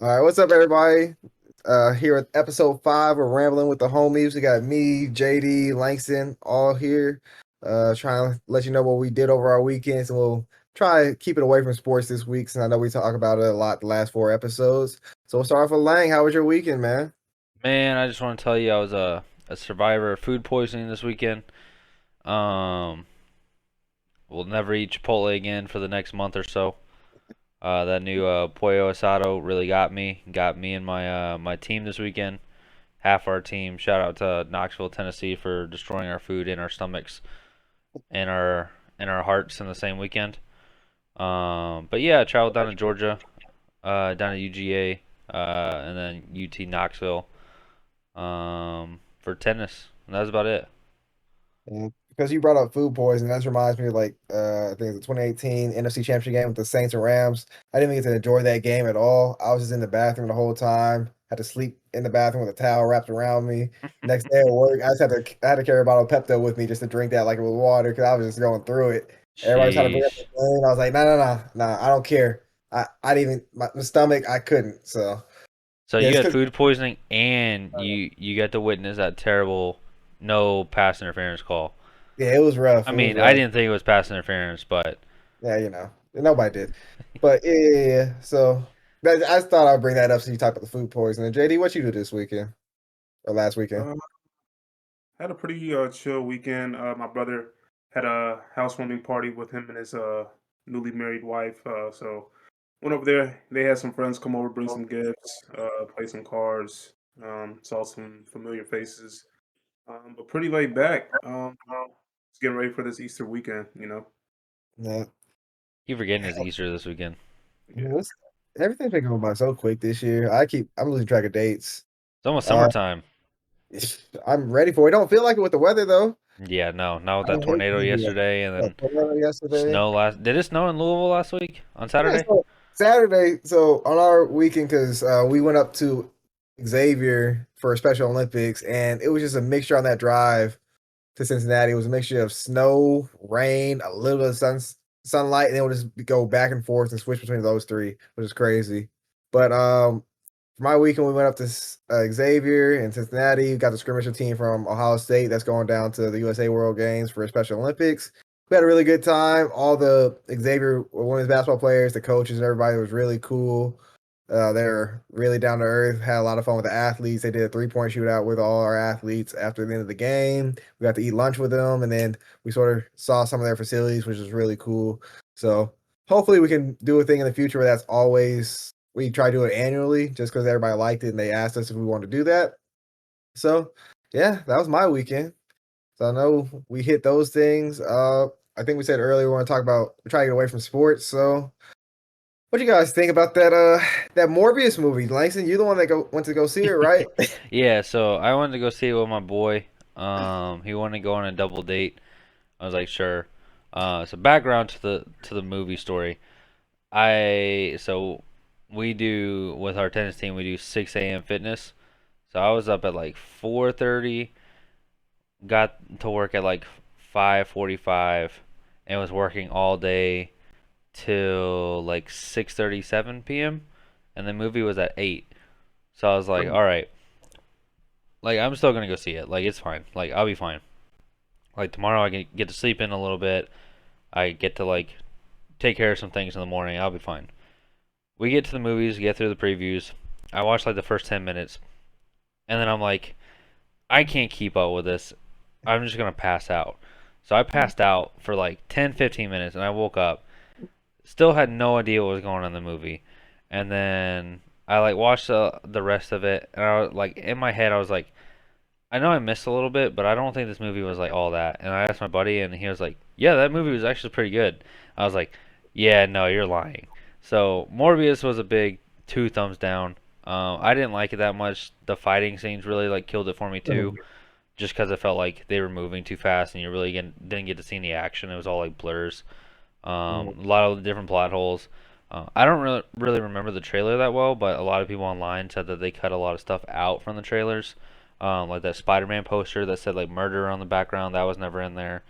All right, what's up, everybody? Here at episode 5, we're rambling with the homies. We got me, JD, Langston, all here. Trying to let you know what we did over our weekends, and we'll try to keep it away from sports this week, since I know we talk about it a lot the last 4 episodes. So we'll start off with Lang. How was your weekend, man? Man, I just want to tell you I was a survivor of food poisoning this weekend. Um, will never eat Chipotle again for the next month or so. That new pollo asado really got me and my team this weekend. Half our team. Shout out to Knoxville, Tennessee for destroying our food in our stomachs and our hearts in the same weekend. But yeah, I traveled down to Georgia, down to UGA, and then UT Knoxville, for tennis. And that was about it. And because you brought up food poisoning, that reminds me of I think it's the 2018 NFC Championship game with the Saints and Rams. I didn't even get to enjoy that game at all. I was just in the bathroom the whole time. Had to sleep in the bathroom with a towel wrapped around me. Next day at work, I had to carry a bottle of Pepto with me just to drink that like it was water because I was just going through it. Everybody was trying to bring up the Sheesh. game. I was like, no, no, no, no, I don't care. I didn't even my stomach. I couldn't. So So yeah, you it's had because food poisoning and you got to witness that terrible no pass interference call. yeah, it was rough. I It was mean, I rough. didn't think it was pass interference, but Yeah, nobody did. But yeah. So I just thought I'd bring that up since you talked about the food poisoning. JD, what you do this weekend or last weekend? Uh, had a pretty chill weekend. My brother had a housewarming party with him and his newly married wife. So went over there. They had some friends come over, bring some gifts, play some cards. Saw some familiar faces. But pretty laid back. Just getting ready for this Easter weekend. Yeah, you forgetting it's Easter this weekend. Yeah. it's, everything's been going by so quick this year. I'm losing track of dates. It's almost Uh, summertime. I'm ready for it. Don't feel like it with the weather though. Yeah, no, not with I that hate tornado the yesterday and then tornado yesterday. snow last. Did it snow in Louisville last week on Yeah, Saturday? so Saturday, so on our weekend, because we went up to Xavier for a Special Olympics, and it was just a mixture on that drive to Cincinnati. It was a mixture of snow, rain, a little bit of sunlight, and it would just go back and forth and switch between those three, which is crazy. But for my weekend, we went up to Xavier in Cincinnati. We got the skirmisher team from Ohio State that's going down to the USA World Games for Special Olympics. We had a really good time. All the Xavier women's basketball players, the coaches, and everybody was really cool. They're really down to earth. Had a lot of fun with the athletes. They did a 3-point shootout with all our athletes after the end of the game. We got to eat lunch with them, and then we sort of saw some of their facilities, which was really cool. So hopefully we can do a thing in the future where that's always we try to do it annually, just because everybody liked it and they asked us if we wanted to do that. So yeah, that was my weekend. So I know we hit those things. I think we said earlier we want to talk about we try to get away from sports. So what do you guys think about that Morbius movie? Langston, you're the one that went to go see it, right? Yeah, so I wanted to go see it with my boy. He wanted to go on a double date. I was like, sure. So background to the movie story. So we do with our tennis team we do 6 a.m. fitness. So I was up at like 4:30, got to work at like 5:45, and was working all day till like 6:37 p.m. And the movie was at 8. So I was like, all right, like I'm still gonna go see it. Like it's fine. Like I'll be fine. Like tomorrow I can get to sleep in a little bit. I get to like take care of some things in the morning. I'll be fine. We get to the movies, get through the previews. I watch like the first 10 minutes, and then I'm like, I can't keep up with this. I'm just gonna pass out. So I passed out for like 10, 15 minutes, and I woke up. Still had no idea what was going on in the movie, and then I like watched the rest of it, and I was like in my head I was like, I know I missed a little bit, but I don't think this movie was like all that. And I asked my buddy, and he was like, yeah, that movie was actually pretty good. I was like, yeah, no, you're lying. So Morbius was a big 2 thumbs down. I didn't like it that much. The fighting scenes really like killed it for me too, just because I felt like they were moving too fast, and you really didn't get to see any action. It was all like blurs. A lot of different plot holes. I don't really remember the trailer that well, but a lot of people online said that they cut a lot of stuff out from the trailers, like that Spider-Man poster that said like murder on the background that was never in there,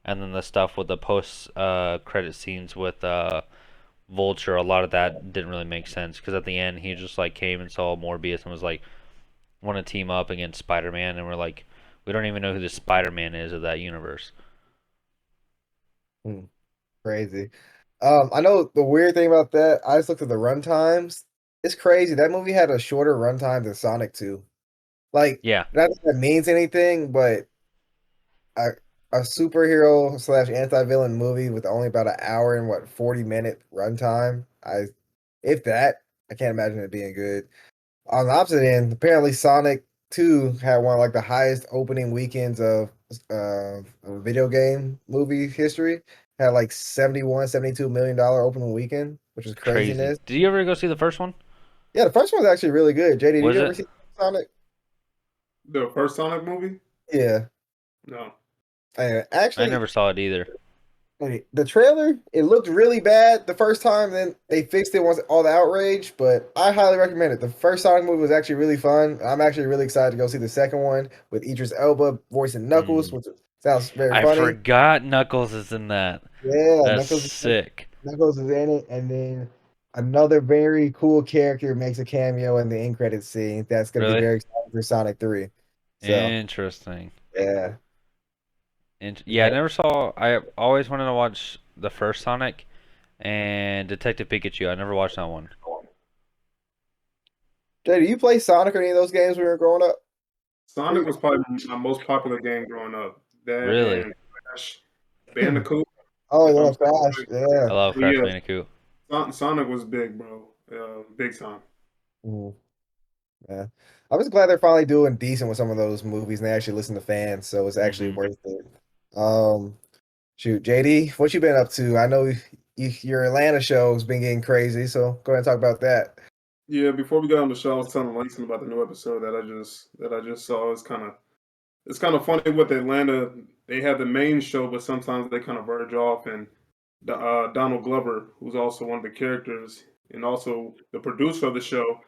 and then the stuff with the post credit scenes with Vulture, a lot of that didn't really make sense because at the end he just like came and saw Morbius and was like, want to team up against Spider-Man, and we're like, we don't even know who the Spider-Man is of that universe. Hmm, crazy. I know the weird thing about that. I just looked at the run times. It's crazy. That movie had a shorter runtime than Sonic 2. Like, Yeah, not that that means anything, but a, a superhero slash anti-villain movie with only about an hour and what 40-minute runtime. If that, I can't imagine it being good. On the opposite end, apparently Sonic 2 had one of like the highest opening weekends of video game movie history. Had like 71, $72 million opening weekend, which is it's crazy. craziness. Did you ever go see the first one? Yeah, the first one was actually really good. JD, did Was you ever it? see Sonic? The first Sonic movie? Yeah. No. I Actually, never saw it either. the trailer, it looked really bad the first time, then they fixed it once all the outrage, but I highly recommend it. The first Sonic movie was actually really fun. I'm actually really excited to go see the second one with Idris Elba voicing Knuckles, Mm. which sounds very I funny. forgot Knuckles is in that. Yeah, That's sick. Knuckles is in it, and then another very cool character makes a cameo in the end credits scene. That's going to be Really very exciting for Sonic 3. So, interesting. yeah. Yeah, I Yeah. never saw. I always wanted to watch the first Sonic and Detective Pikachu. I never watched that one. Jay, do you play Sonic or any of those games when you were growing up? Sonic was probably my most popular game growing up. That Really, and Crash Bandicoot. Oh, If I'm yeah, Crash. I Yeah. love so Crash yeah, Bandicoot. Sonic was big, bro. Big time. Mm, yeah. I'm just glad they're finally doing decent with some of those movies and they actually listen to fans, so it's actually Hmm. worth it. Um, Shoot, JD, what you been up to? I know your Atlanta show's been getting crazy, so go ahead and talk about that. Yeah, before we got on the show, I was telling Langston about the new episode that I just saw. It's kind of funny with Atlanta. They have the main show, but sometimes they kind of verge off. And Donald Glover, who's also one of the characters and also the producer of the show,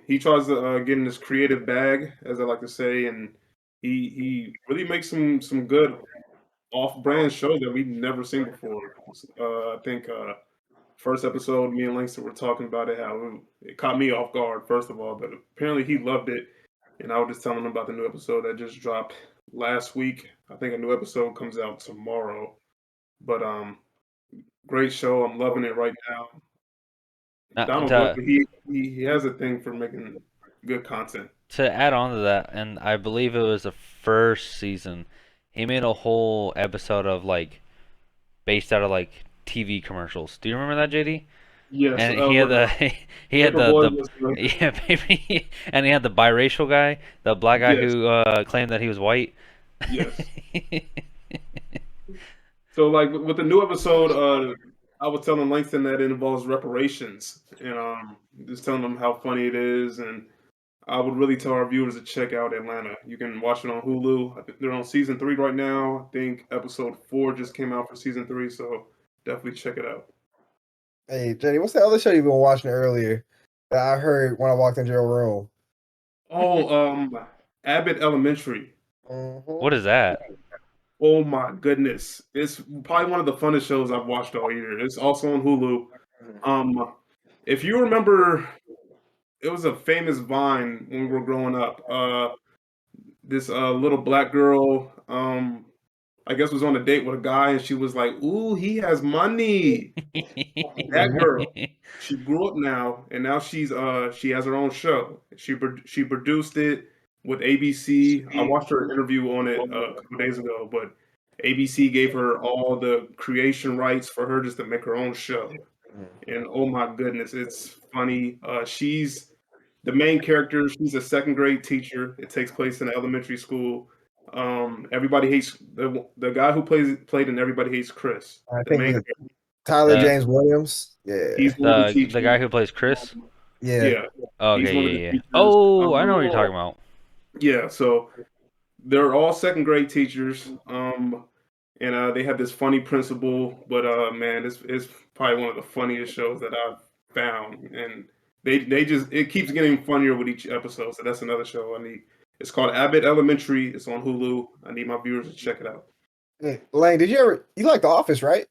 he tries to get in this creative bag, as I like to say, and he really makes some good off-brand shows that we've never seen before. I think first episode, me and Langston were talking about it, how it caught me off guard, first of all, but apparently he loved it. And I was just telling him about the new episode that just dropped last week. I think a new episode comes out tomorrow. But great show. I'm loving it right now. Not Donald Glover, to he has a thing for making good content. to add on to that, and I believe it was the first season. He made a whole episode of like based out of like TV commercials. Do you remember that, JD? Yes, And he had when the he had Paperboy the was yeah, baby, and he had the biracial guy, the black guy yes, who claimed that he was white. yes. So like with the new episode, I was telling Langston that it involves reparations, and just telling them how funny it is, and I would really tell our viewers to check out Atlanta. You can watch it on Hulu. I think they're on season 3 right now. I think episode 4 just came out for season 3, so definitely check it out. Hey, JD, what's the other show you've been watching earlier that I heard when I walked into your room? Oh, Abbott Elementary. Hmm. What is that? Oh my goodness, it's probably one of the funnest shows I've watched all year. It's also on Hulu. Um, if you remember, it was a famous Vine when we were growing up. This little black girl, I guess, was on a date with a guy, and she was like, "Ooh, he has money." That girl, she grew up now, and now she has her own show. She produced it with ABC. I watched her interview on it a couple days ago, but ABC gave her all the creation rights for her just to make her own show. And oh my goodness, it's funny. She's the main character. She's a second grade teacher. It takes place in an elementary school. Everybody hates the guy who played in Everybody Hates Chris. I The think main was it character. Tyler the James Williams. Yeah, He's one of the the teachers. guy who plays Chris. yeah. Yeah, Oh, he's okay, one of the yeah, yeah. teachers. Oh, I know what you're talking about. Yeah, so they're all second grade teachers. And they have this funny principal, but man, it's probably one of the funniest shows that I've found. And they just it keeps getting funnier with each episode. So that's another show I need. It's called Abbott Elementary. It's on Hulu. I need my viewers to check it out. Hey, Lane, you like The Office, right?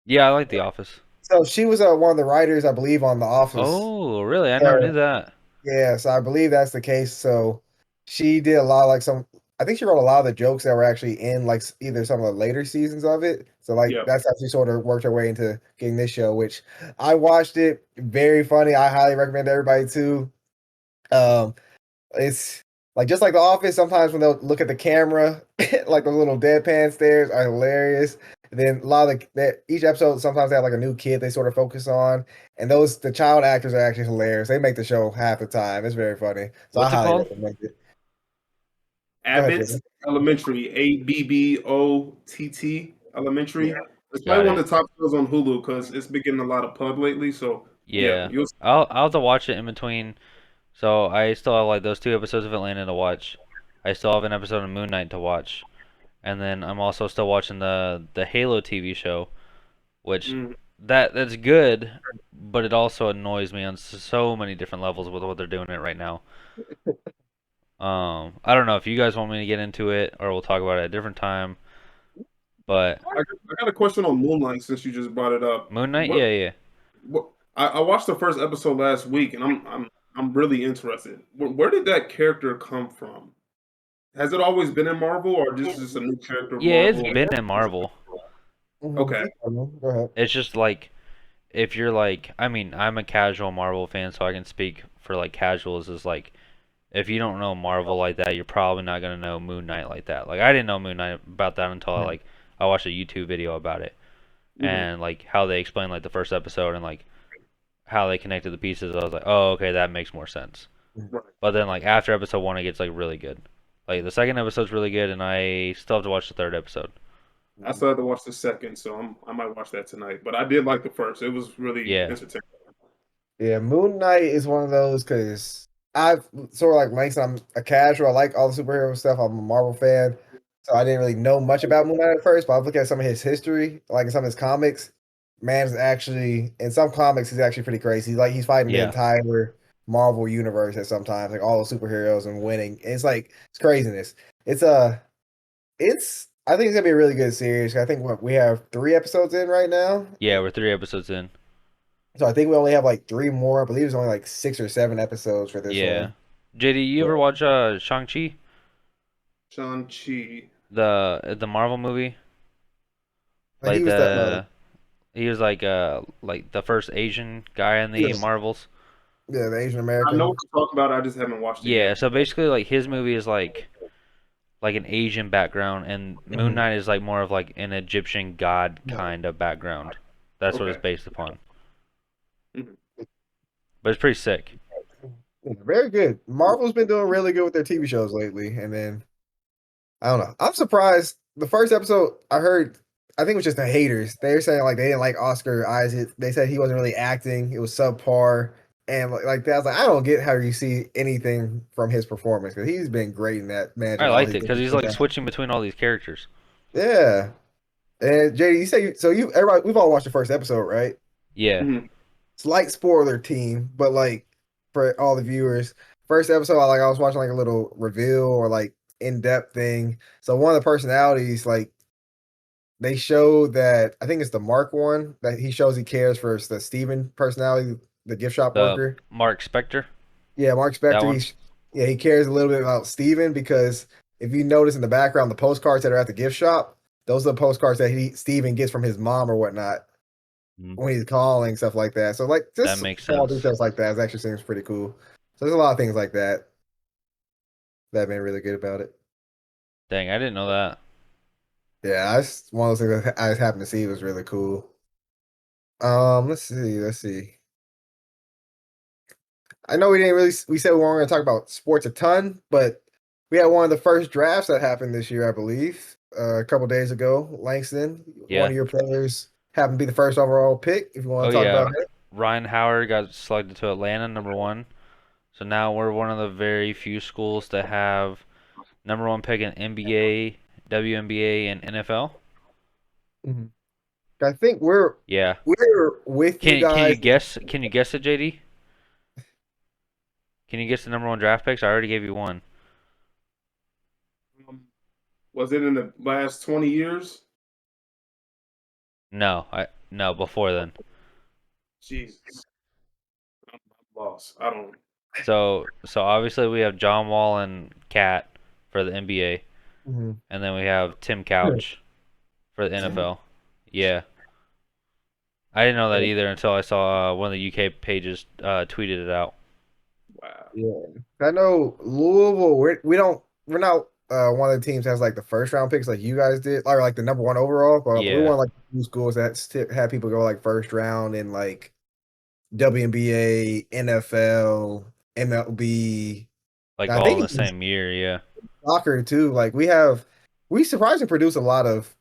Yeah, I like The Office. So she was one of the writers, I believe, on The Office. Oh, really? I never knew So that. yeah, so I believe that's the case. So she did a lot of like some. I think she wrote a lot of the jokes that were actually in like either some of the later seasons of it. So like Yeah. that's how she sort of worked her way into getting this show, which I watched it. Very funny. I highly recommend everybody to. Um, it's like just like The Office. Sometimes when they'll look at the camera, like the little deadpan stares are hilarious. And then a lot of each episode, sometimes they have like a new kid they sort of focus on, and the child actors are actually hilarious. They make the show half the time. It's very funny, so I What's it highly called? recommend it. Go ahead, Abbott's Jason. Elementary, Abbott Elementary. It's Got probably one it. of the top shows on Hulu because it's been getting a lot of pub lately. So yeah, Yeah. you'll. I'll have to watch it in between. So I still have like those 2 episodes of Atlanta to watch. I still have an episode of Moon Knight to watch. And then I'm also still watching the Halo TV show, which Mm. that's good, but it also annoys me on so many different levels with what they're doing it right now. I don't know if you guys want me to get into it or we'll talk about it at a different time, but I got a question on Moonlight since you just brought it up. Moon Knight, yeah, yeah. What I watched the first episode last week, and I'm really interested. Where did that character come from? Has it always been in Marvel, or this is just a new character of Yeah, it's Marvel? been in Marvel. Mhm. Okay. Go ahead. It's just like if you're like, I mean, I'm a casual Marvel fan, so I can speak for like casuals. Is like if you don't know Marvel like that, you're probably not gonna know Moon Knight like that. Like I didn't know Moon Knight about that until I watched a YouTube video about it Hmm. and like how they explained like the first episode and like how they connected the pieces. I was like, oh, okay, that makes more sense. Right. But then like after episode one, it gets like really good. Like the second episode's really good, and I still have to watch the third episode. I still have to watch the second, so I might watch that tonight. But I did like the first; it was really Yeah, entertaining. Yeah, Moon Knight is one of those because I've sort of like Langston. I'm a casual. I like all the superhero stuff. I'm a Marvel fan, so I didn't really know much about Moon Knight at first. But I've looked at some of his history, like in some of his comics. Man's actually in some comics, he's actually pretty crazy. He's fighting the yeah, entire Marvel universe at sometimes, like all the superheroes and winning. It's like it's craziness. It's it's I think it's gonna be a really good series. I think we have 3 episodes in right now. yeah. We're 3 episodes in. So I think we only have like 3 more. I believe it's only like 6 or 7 episodes for this Yeah. one. JD, you But ever watch Shang-Chi, Shang-Chi. the Marvel movie? Like he was the he was like the first Asian guy in the yes, Marvels. yeah, the Asian I know American. what you're talking about. I just haven't watched it Yeah, yet. so basically like his movie is like an Asian background and Moon Mhm. Knight is like more of like an Egyptian god Yeah. kind of background. That's what it's Okay. based upon. Mhm. But it's pretty sick. Yeah, very good. Marvel's been doing really good with their TV shows lately, and then I don't know. I'm surprised. The first episode I heard, I think it was just the haters. They were saying like they didn't like Oscar Isaac. They said he wasn't really acting. It was subpar, and like that. I was like, I don't get how you see anything from his performance because he's been great in that I Magic all liked he's it because been he's in like that. switching between all these characters. Yeah. And JD, you say so you everybody we've all watched the first episode, right? Yeah, Mhm. Slight spoiler team, but like for all the viewers, first episode I was watching like a little reveal or like in-depth thing. So one of the personalities, like they show that I think it's the Mark one that he shows he cares for the Steven personality, the gift shop the worker. Mark Spector, Yeah, Mark that Spector, one. he cares a little bit about Steven because if you notice in the background the postcards that are at the gift shop, those are the postcards that Steven gets from his mom or whatnot Mm, when he's calling, stuff like that. So like that just makes small sense. details like that actually seems pretty cool. So there's a lot of things like that that have been really good about it. Dang, I didn't know that. Yeah, that's one of those things that I just happened to see was really cool. Let's see. I know we said we weren't going to talk about sports a ton, but we had one of the first drafts that happened this year, I believe, a couple days ago. Langston, one Yeah. of your players, happened to be the first overall pick. If you want Oh to talk yeah, about it, Ryan Howard got selected to Atlanta, #1. So now we're one of the very few schools to have #1 pick in NBA, WNBA, and NFL. Mhm. I think Yeah. we're with you Can you guys. guess? Can you guess it, JD? Can you guess the #1 draft picks? I already gave you one. Was it in the last 20 years? No, before then. Jesus, I'm lost. I don't. So obviously we have John Wall and Cat for the NBA, Mhm. and then we have Tim Couch for the NFL. Yeah, I didn't know that Yeah. either until I saw one of the UK pages tweeted it out. Wow. Yeah. I know Louisville. We're not one of the teams that has like the first round picks like you guys did, or like the number one overall. But we're Yeah, one of like two schools that have people go like first round in like WNBA, NFL, MLB. like I all in think the even same year. Yeah, soccer too. Like we surprisingly produce a lot of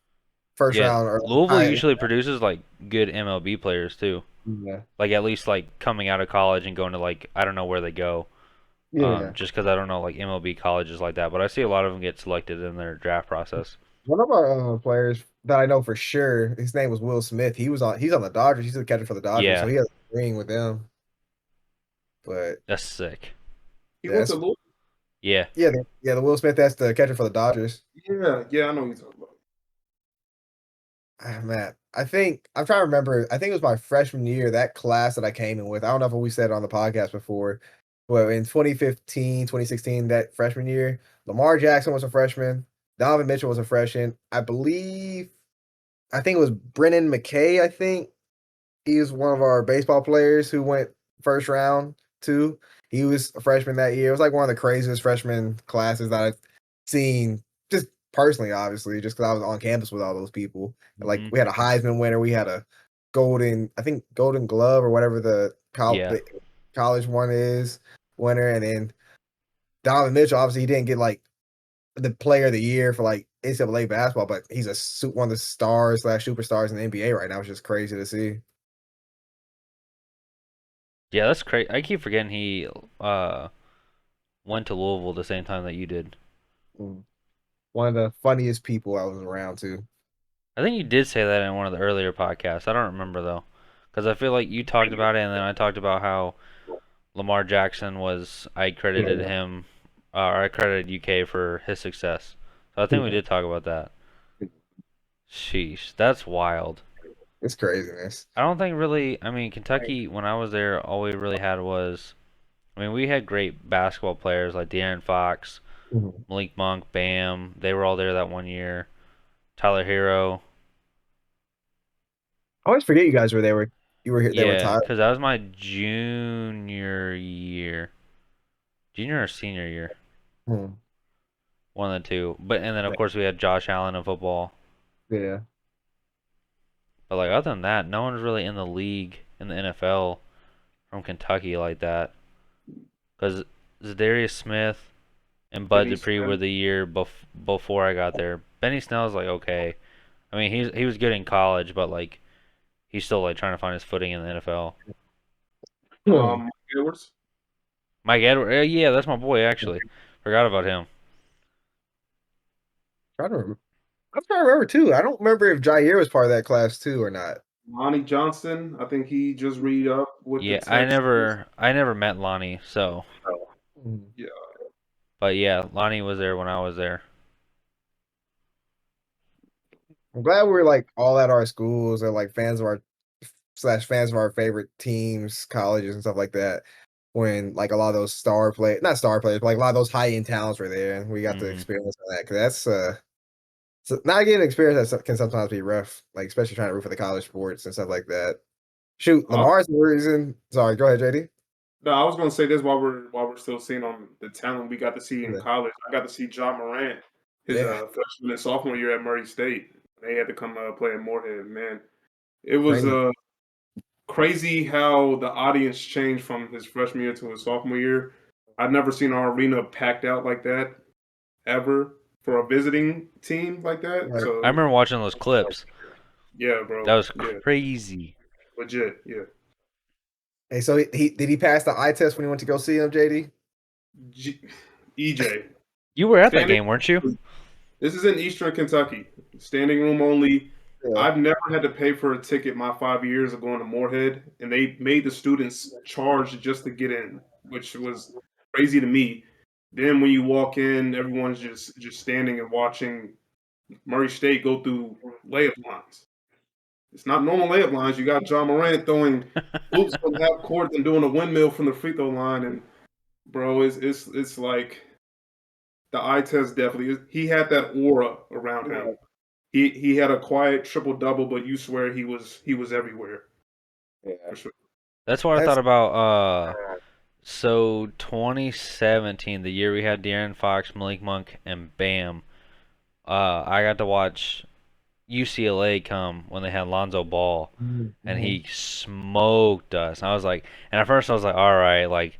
first yeah. round or Louisville high. usually produces like good MLB players too. Yeah. Like at least like coming out of college and going to like I don't know where they go. Yeah. Just because I don't know like MLB colleges like that, but I see a lot of them get selected in their draft process. One of our players that I know for sure, his name was Will Smith. He's on the Dodgers. He's the catcher for the Dodgers, so Yeah, he has a ring with them. But that's sick. He went to that's Louisville. Yeah, the Will Smith. That's the catcher for the Dodgers. Yeah, yeah, I know who you're talking about. Ah, man, I think I'm trying to remember. I think it was my freshman year, that class that I came in with. I don't know if we said it on the podcast before, but in 2015, 2016, that freshman year, Lamar Jackson was a freshman. Donovan Mitchell was a freshman. I think it was Brennan McKay. I think he's one of our baseball players who went first round too. He was a freshman that year. It was like one of the craziest freshman classes that I've seen, just personally, obviously, just because I was on campus with all those people. Like hmm we had a Heisman winner, we had a Golden Glove or whatever yeah, the college one is winner, and then Donovan Mitchell. Obviously, he didn't get like the player of the year for like NCAA basketball, but he's one of the stars slash superstars in the NBA right now. It's just crazy to see. yeah. That's crazy. I keep forgetting he uh went to Louisville the same time that you did. Mm. One of the funniest people I was around too. I think you did say that in one of the earlier podcasts. I don't remember though, because I feel like you talked about it, and then I talked about how Lamar Jackson was. I credited Yeah, him, or I credited UK for his success. So I think we yeah. did talk about that. Sheesh, that's wild. It's craziness. I don't think really. I mean, Kentucky when I was there, all we really had was. I mean, we had great basketball players like De'Aaron Fox, Mhm. Malik Monk, Bam. They were all there that one year. Tyler Hero. I always forget you guys were there. You were here. They were Yeah, tired. because that was my junior year. Junior or senior year. Hmm. One of the two. But and then of course we had Josh Allen in football. Yeah. But like other than that, no one's really in the league in the NFL from Kentucky like that. Because Zadarius Smith and Bud Benny Dupree were Snell. the year before I got there. Benny Snell's like okay. I mean he was good in college, but like he's still like trying to find his footing in the NFL. Hmm. Edwards. Mike Edwards, yeah, that's my boy actually. Forgot about him. Trying to remember. I'm trying to remember too. I don't remember if Jair was part of that class too or not. Lonnie Johnson. I think he just re up with the Yeah, I Texans. never met Lonnie, so Mhm. Yeah. but yeah, Lonnie was there when I was there. I'm glad we're like all at our schools and like fans of our slash fans of our favorite teams, colleges, and stuff like that. When like a lot of those not star players, but like a lot of those high end talents were there, and we got to hmm experience that. Because that's so not getting experience that can sometimes be rough, like especially trying to root for the college sports and stuff like that. Shoot, Uh, Lamar's the reason. Sorry, go ahead, JD. no, I was gonna say this while we're still seeing on the talent we got to see in Yeah, college. I got to see John Morant his yeah, freshman and sophomore year at Murray State. They had to come play in Moorhead. Man, it was crazy. crazy how the audience changed from his freshman year to his sophomore year. I've never seen our arena packed out like that ever for a visiting team like that. Right. I So remember watching those clips. yeah, That bro. was Yeah, crazy. legit. Yeah. Hey, so he did he pass the eye test when he went to go see him, JD? G- EJ. You were at that Standing. game, weren't you? This is in Eastern Kentucky. Standing room only. Yeah. I've never had to pay for a ticket my 5 years of going to Moorhead, and they made the students charge just to get in, which was crazy to me. Then when you walk in, everyone's just standing and watching Murray State go through layup lines. It's not normal layup lines. You got John Morant throwing hoops from half court and doing a windmill from the free throw line, and bro, it's like the eye test definitely. He had that aura around him. He had a quiet triple double, but you swear he was everywhere Yeah. for sure. That's what I thought That's about. So 2017, the year we had De'Aaron Fox, Malik Monk, and Bam. I got to watch UCLA come when they had Lonzo Ball, and Mhm. he smoked us. And I was like, and at first I was like, all right, like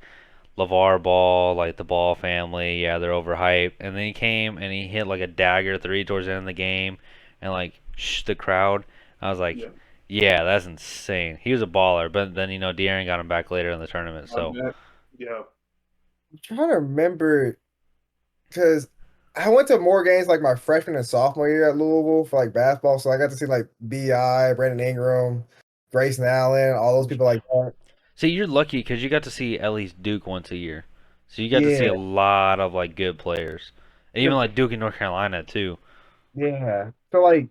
LeVar Ball, like the Ball family, yeah, they're overhyped. And then he came and he hit like a dagger three towards the end of the game, and like the crowd. I was like, Yeah, yeah, that's insane. He was a baller, but then De'Aaron got him back later in the tournament, on so. that. Yeah, I'm trying to remember because I went to more games like my freshman and sophomore year at Louisville for like basketball, so I got to see like Bi, Brandon Ingram, Grayson Allen, all those people like that. See, you're lucky because you got to see at least Duke once a year. So you got to see Yeah, a lot of like good players. And even 'cause- like Duke in North Carolina too. yeah. So like,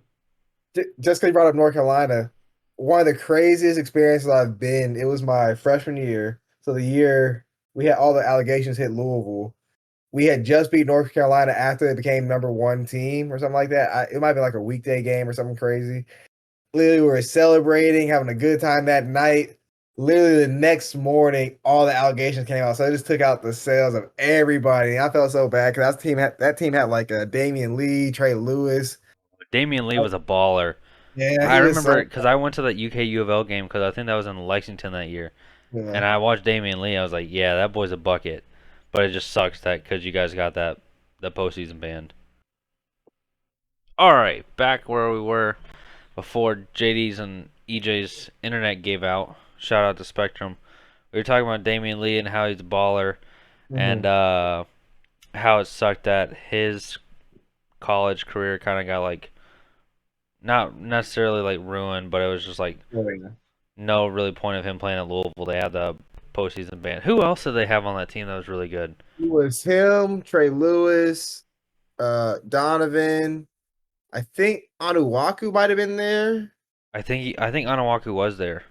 just because you brought up North Carolina, one of the craziest experiences I've been. It was my freshman year, so the year we had all the allegations hit Louisville. We had just beat North Carolina after it became number one team or something like that. It might be like a weekday game or something crazy. Literally, we were celebrating, having a good time that night. Literally, the next morning, all the allegations came out. So it just took out the sales of everybody. I felt so bad because that team had like Damian Lee, Trey Lewis. Damian Lee was a baller. Yeah, I he was remember so. because I went to that UK U of L game because I think that was in Lexington that year. And Yeah. I watched Damian Lee. I was like, yeah, that boy's a bucket. But it just sucks that because you guys got the postseason banned. All right, back where we were before JD's and EJ's internet gave out. Shout out to Spectrum. We were talking about Damian Lee and how he's a baller, and Mhm. how it sucked that his college career kind of got like not necessarily like ruined, but it was just like Oh, yeah. no really point of him playing at Louisville. They had the postseason ban. Who else did they have on that team that was really good? It was him, Trey Lewis, Donovan. I think Anuaku might have been there. I think Anawaku was there.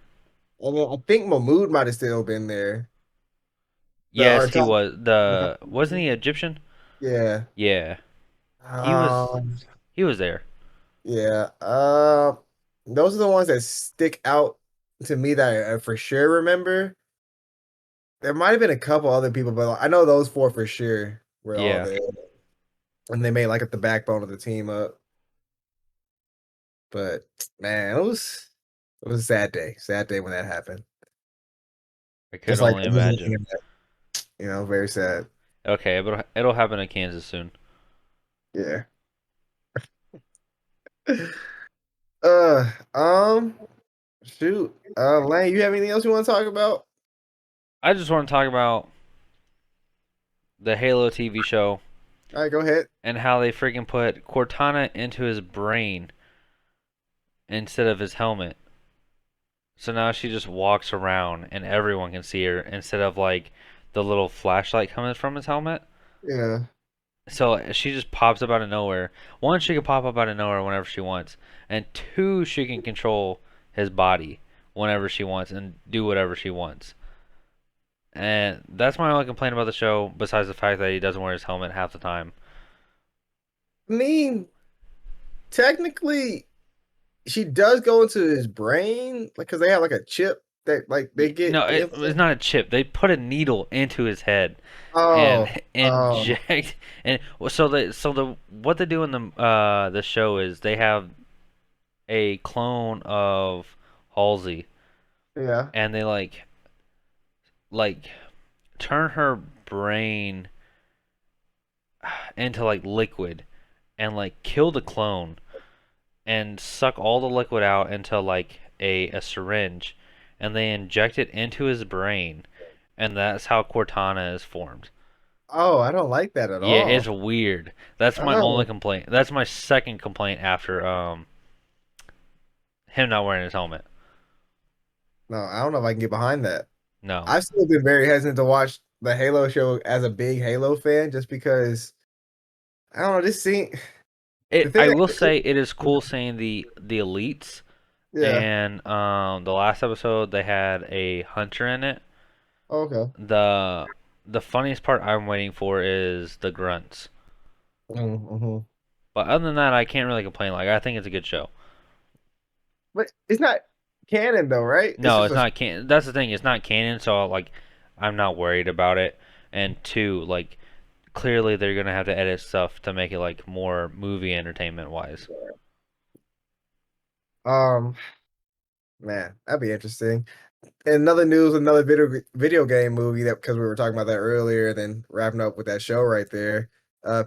And then I think Mahmoud might have still been there. The Yes, our he top, was. The wasn't he Egyptian? yeah. Yeah, he was. Um, He was there. yeah. Those are the ones that stick out to me that I for sure remember. There might have been a couple other people, but I know those four for sure were all Yeah, there, and they made like the backbone of the team up. But man, it was a sad day when that happened. I could Just like only losing the imagine. internet, very sad. Okay, but it'll happen in Kansas soon. Yeah. Uh, um, shoot. Lane, you have anything else you want to talk about? I just want to talk about the Halo TV show All right, go ahead. and how they freaking put Cortana into his brain instead of his helmet. So now she just walks around and everyone can see her instead of like the little flashlight coming from his helmet. Yeah. So she just pops up out of nowhere. One, she can pop up out of nowhere whenever she wants, and two, she can control his body whenever she wants and do whatever she wants. And that's my only complaint about the show, besides the fact that he doesn't wear his helmet half the time. I mean, technically, she does go into his brain, like, because they have like a chip that, like, they get. No, it's not a chip. They put a needle into his head and Oh, inject. And so the what they do in the show is they have a clone of Halsey, yeah. and they like turn her brain into like liquid and like kill the clone and suck all the liquid out into like a syringe, and they inject it into his brain, and that's how Cortana is formed. Oh, I don't like that at Yeah, it's all. weird. That's my only Oh, complaint. That's my second complaint after him not wearing his helmet. no, I don't know if I can get behind that. No. I've still been very hesitant to watch the Halo show as a big Halo fan, just because I don't know. This scene, the thing I will that say it is cool seeing the elites Yeah. And the last episode they had a hunter in it. Okay. The the funniest part I'm waiting for is the grunts. Mm-hmm. But other than that, I can't really complain. Like I think it's a good show. But it's not canon though, right? It's No, just it's a not can. That's the thing. It's not canon, so like I'm not worried about it. And two, like clearly they're gonna have to edit stuff to make it like more movie entertainment wise. um man, that'd be interesting. And another news, another video game movie that because we were talking about that earlier, then wrapping up with that show right there.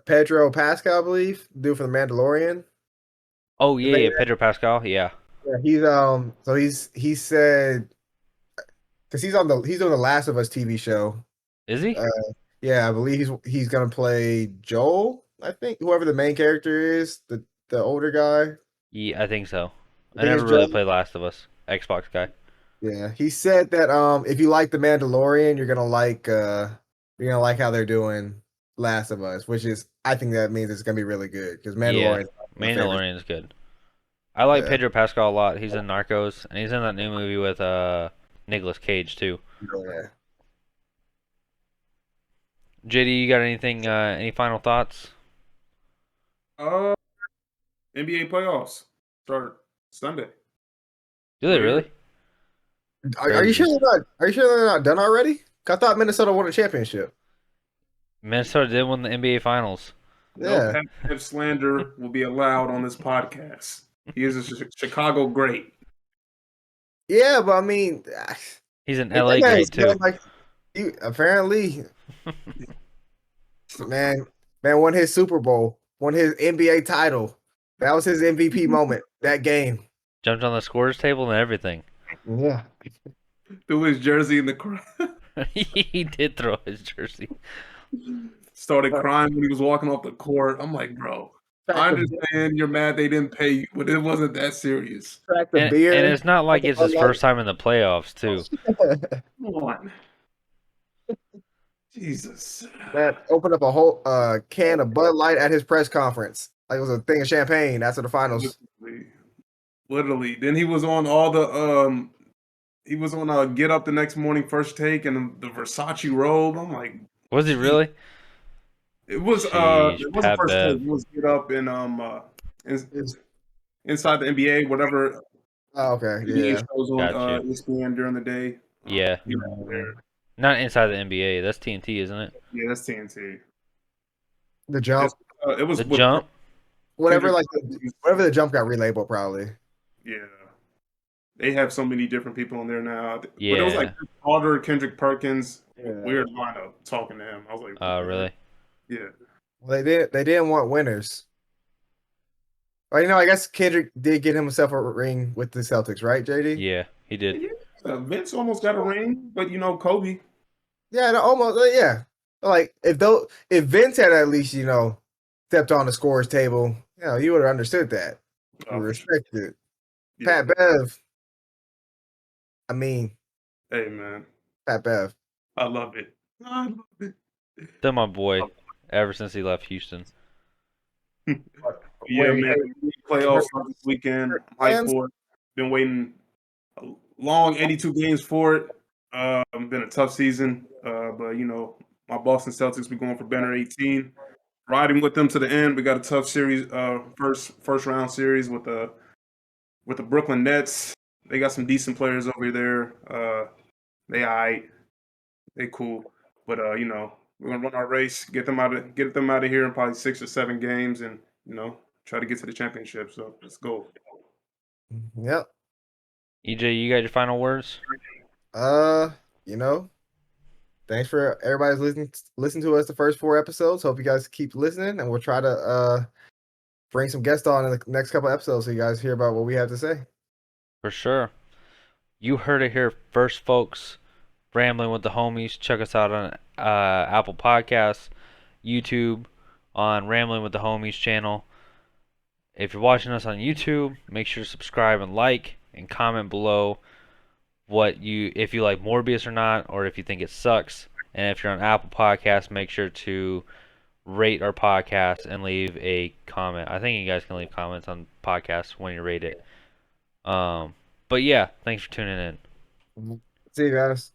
Pedro Pascal, I believe, dude from the Mandalorian. Oh The yeah, main yeah, Pedro Pascal. Yeah, actor, he's so he said because he's on the Last of Us TV show. is he? Uh, yeah, I believe he's gonna play Joel. I think whoever the main character is, the older guy. Yeah, I think so. I I think never it's really Joel. played Last of Us. Xbox guy. Yeah, he said that if you like the Mandalorian, you're gonna like how they're doing Last of Us, which is I think that means it's gonna be really good because Yeah, Mandalorian is my favorite. Mandalorian is good. I like Yeah, Pedro Pascal a lot. He's in Narcos, and he's in that new movie with Nicolas Cage too. yeah. JD, you got anything? Any final thoughts? Uh, NBA playoffs start Sunday. Do they Right here. really? Are you sure Crazy. they're not? Are you sure they're not done already? 'Cause I thought Minnesota won a championship. Minnesota did win the NBA Finals. No Yeah, Pat slander will be allowed on this podcast. He is a Chicago great. yeah, but I mean, He's an that LA guy great is too. like apparently, man, man won his Super Bowl, won his NBA title. That was his MVP moment. That game. Jumped on the scorers table and everything. Yeah. Threw his jersey in the crowd. He did throw his jersey. Started crying when he was walking off the court. I'm like, bro, I Crack the, understand you're mad they didn't pay you, but it wasn't that serious. crack the And beer. it's not like it's his first time in the playoffs too. Come on. Jesus. Man, opened up a whole can of Bud Light at his press conference. Like it was a thing of champagne after the finals. Literally. Then he was on he was on Get Up the next morning, First Take, and the Versace robe. I'm like, Was he gee. really? It Sheesh, wasn't Pat First Take. Bev. It was Get Up and in, It's, inside the NBA, whatever oh, okay, NBA yeah. shows on Got you. ESPN during the day. Yeah. He was there. Not inside the NBA. That's TNT, isn't it? Yeah, that's TNT. The jump, It was The with jump. whatever, Kendrick. whatever the jump got relabeled, probably. Yeah. They have so many different people in there now. But it was like Yeah. Carter, Kendrick Perkins, Yeah. weird lineup talking to him. I was like, Really? yeah. Well, they didn't want winners. Well, you know, I guess Kendrick did get himself a ring with the Celtics, right, JD? Yeah, he did. Vince almost got a ring, but Kobe. Yeah, no, almost. Yeah, like if Vince had at least stepped on the scores table, you would have understood that. You respected it. Yeah. Pat Bev. I mean, Hey man, Pat Bev. I love it. I love it. Still my boy. Ever since he left Houston. Yeah, man. Playoffs start this weekend. I'm hyped Fans? for it. Been waiting a long 82 games for it. Been a tough season, but my Boston Celtics be going for banner 18. Riding with them to the end. We got a tough series, first round series with the Brooklyn Nets. They got some decent players over there. They aight. They cool. But we're gonna run our race, get them out of here in probably 6 or 7 games, and try to get to the championship. So let's go. Yep. EJ, you got your final words? You know, thanks for everybody's listen to us the first 4 episodes. Hope you guys keep listening, and we'll try to bring some guests on in the next couple episodes so you guys hear about what we have to say. For sure. You heard it here first, folks. Rambling with the Homies. Check us out on Apple Podcasts, YouTube, on Rambling with the Homies channel. If you're watching us on YouTube, make sure to subscribe and like and comment below if you like Morbius or not, or if you think it sucks. And if you're on Apple Podcasts, make sure to rate our podcast and leave a comment. I think you guys can leave comments on podcasts when you rate it. But yeah, thanks for tuning in. See you guys.